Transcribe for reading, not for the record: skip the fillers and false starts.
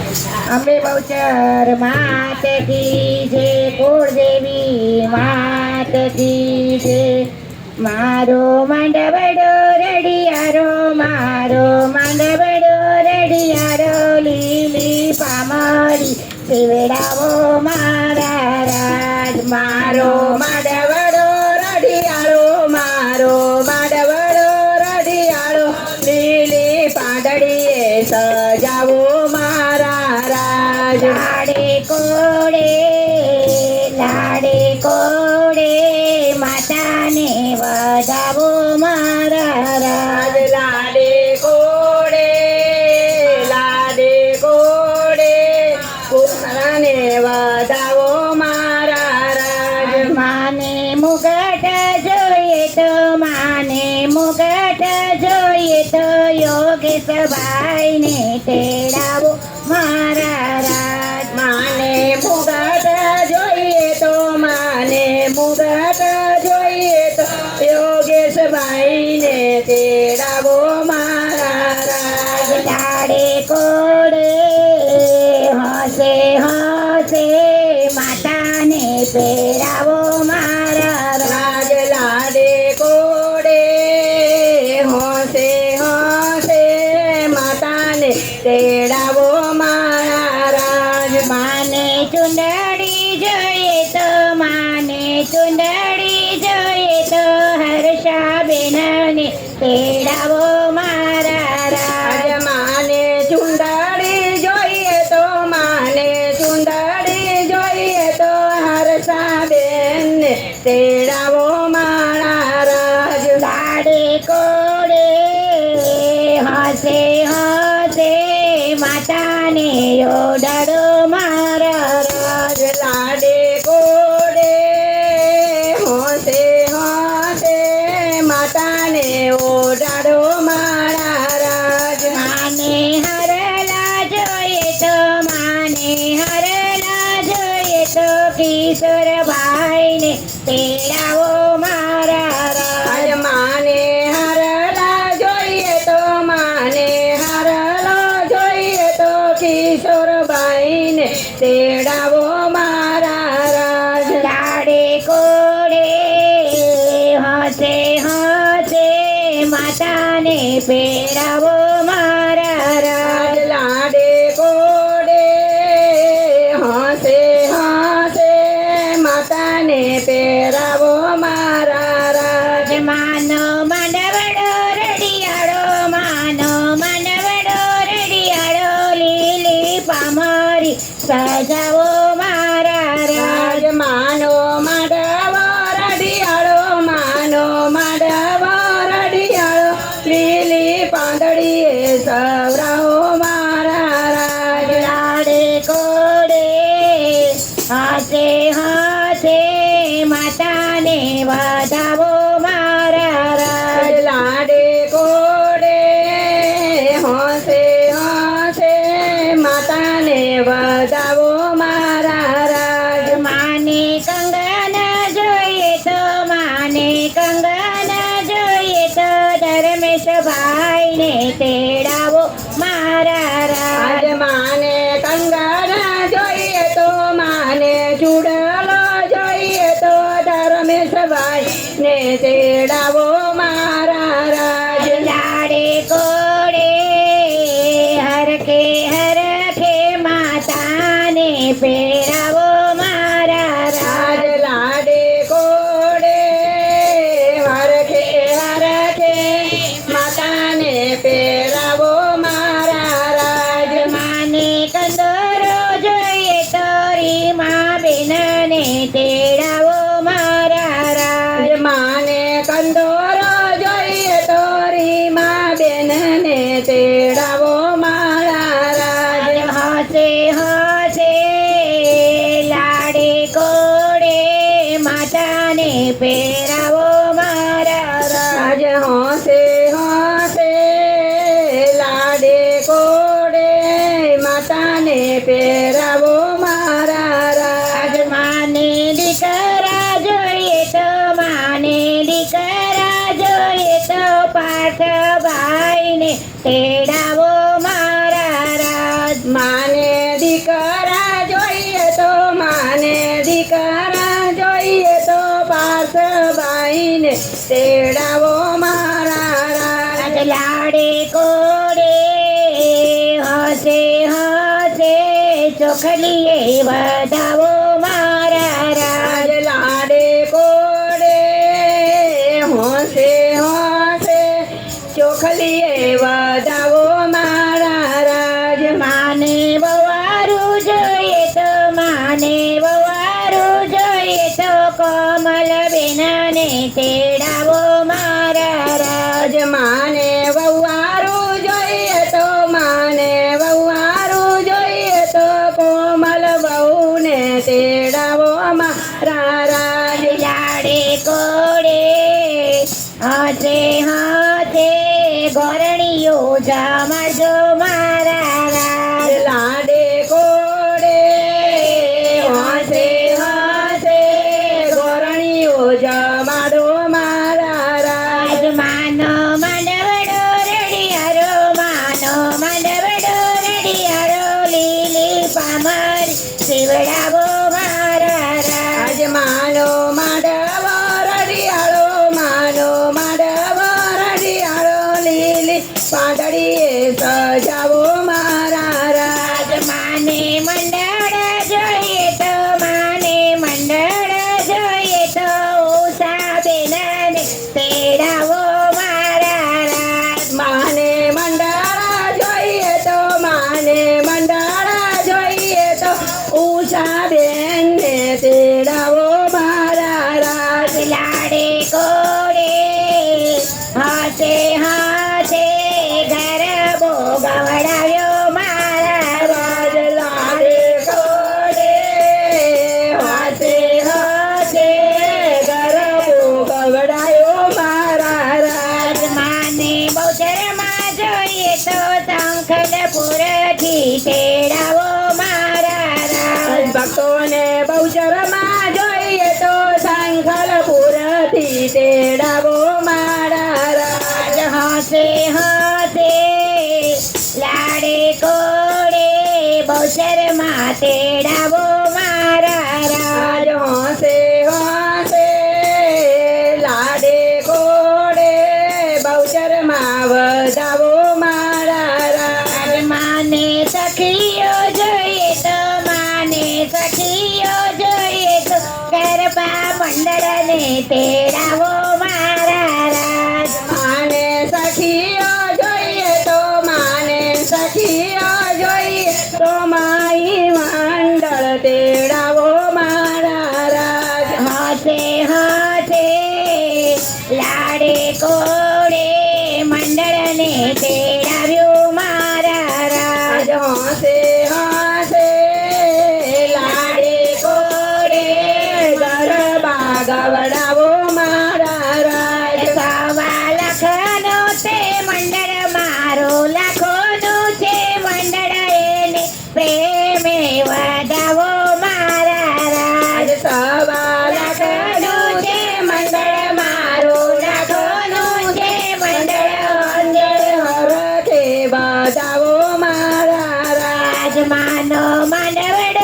અંબે બહુચર માત કી જય, કુળદેવી માત કી જય. મારો માંડવડો રડિયારો, મારો માંડવડો રડિયારો, લીલી પામરી શિવડાવો મારા રાજ. મારો માંડવડો રડિયારો, મારો માંડવડો રડિયારો, લીલી પાંદડીએ સજાવો મારા રાજ. લાડે કોડે માતાને વધાવો મારા રાજ. લાડે કોડે કુંભરાને વધાવો મારા રાજ. માને મુગટ જોઈએ તો, માને મુગટ જોઈએ તો, યોગેશ ભાઈને તેડાવો મારા રાજ. માને મુગટ જોઈએ તો, માને મુગટ જોઈએ તો, યોગેશ ભાઈને તેડાવો મારા રાજ. લાડે કોડે હસે હસે માતાને પહેરાવો મારા રાજ. લાડે કોડે હસે હસે માતાને તેડાવો મારા રાજ. માને ચુંદડી જોઈએ તો, માને ચુંદડી જોઈએ તો, હર્ષાબેનને તેડાવો મારા રાજ. માને ચુંદડી જોઈએ તો, માને ચુંદડી જોઈએ તો, હર્ષાબેનને તેડાવો મારા રાજ. લાડે કોડે હસે હસે માતાને ઓડાડો મારા રાજ. લાડે કોડે હસે હસે માતાને ઓડાડો મારા રાજ. માને હરલા જોઈએ તો, માને હરલા જોઈએ તો, કિશોરભાઈને તેડાવો મારા રાજ. માને હરલા જોઈએ તો, માને હરલા જોઈએ તો, કિશોરભાઈને તેડાવો મારા રાજ. લાડે કોડે હસે હસે માતાને પહેરાવો મારા રાજ. લાડે કોડે હસે હસે માતાને પહેરાવો મારા રાજ. માનો માંડવડો રડિયાળો, માનો માંડવડો રડિયાળો, લીલી પામરી સજાવો મારા રાજ. માનો માંડવો રડિયાળો, માનો માંડવો રડિયાળો, લીલી પાંદડીએ સવરાવો મારા રાજ. લાડે કોડે હસે હસે માતાને વધાવો મારા રાજ. લાડે કોડે હસે હસે માતાને વધાવો મારા રાજ. માને કંગન જોઈએ તો, માને કંગન જોઈએ તો, ધર્મેશભાઈને તેડાવો મારા રાજ. માને કંગન જોઈએ તો, માને ચૂડલો જોઈએ તો, ધર્મેશભાઈને તેડાવો મારા રાજ. લાડે કોડે હરખે હરખે માતાને પહેરાવો મારા રાજ. લાડે કોડે હરખે હરખે માતાને પહેરાવો મારા રાજ. માને કંદોરો જોઈએ તો, રીમા બેનને તેડાવો મારા રાજ. માને કંદોરો જોઈએ તો, રીમા બેનને તેડાવો મારા રાજ. હસે હસે લાડે કોડે માતાને પહેરાવો મારા રાજ. હસે હસે લાડે કોડે માતાને પહેરાવો મારા રાજ. માને દીકરા જોઈએ તો, માને દીકરા જોઈએ તો, પાર્થભાઈને તેડાવો મારા રાજ. માને બહુને તેડાવો મારા રાજ લાડે કોડે હસે હસે ચોખલીએ વધાવો મારા રાજ લાડે કોડે હોંશે હોંશે ચોખલીએ વધાવો મારા રાજ માને બવારું જોઈએ તો માને બવારું જોઈએ તો કોમલ બેનને તેડાવો મારા રાજ માને વવારું જોઈએ તો માને વવારું જોઈએ તો કોમલ બહુને તેડાવો મારા રાજ લાડે કોડે હાથે હાથે ગોરણીઓ જમાડજો મારા રાજ લાડે કોડે હાથે હાથે ગોરણીઓ જમાડો મારા રાજ માનો મંડવડો રડિયારો માનો મંડવડો રડિયારો લીલી પામર શિવડાવો મારા રાજ માનો માડવો રડિયાળો માનો માડવો રડિયાળો લીલી પાઘડીએ સજાવો મારા રાજ માને મંડળ જોઈએ તો માને મંડળ જોઈએ તો ઉષા બેનને તેડાવો મારા રાજ માને મંડળ જોઈએ તો માને મંડળ જોઈએ તો ઉષા બેનને તેડાવો મારા રાજ લાડે કોડે હાથે હાથે ગરબો ગવડાવ્યો મારા રાજ લાડે કોડે હાથે હાથે ગરબો ગવડાયો મારા રાજ માને બહુચરમાં જોઈએ તો શંખલપુરથી તેડાવો મારા રાજ ભક્તોને બહુચરમાં જોઈએ તો સંખલપુરથી તેડાવો મારા રાજ હાથે હાથે લાડે કોડે બહુચરમાં તેડાવો મારા રાજ રાજ હોંશે હોંશે લાડે કોડે બહુચરમાં વધાવો મારા રાજ માને સખીઓ જોઈએ તો માને સખીઓ જોઈએ તો ગરબા મંડળને તેડાવો મારા રાજ માને સખીઓ જોઈએ તો માને સખીઓ જોઈએ તો માઈ મંડળ તેડાવો મારા રાજ હાથે હાથે લાડે કોડે મંડળને તેડાવ્યું મારા રાજ રાજ હોંશે હોંશે લાડે કોડે ગરબા ગવડાવો મારા રાજ સવા લાખનું છે મંડળ મારું લાખોનું છે મંડળ એને પ્રેમે વધાવો મારા રાજ સવા લાખનું છે મંડળ મારું લાખોનું છે મંડળ અંજળ હરખે બધાવો મારા રાજ માનો મંડળ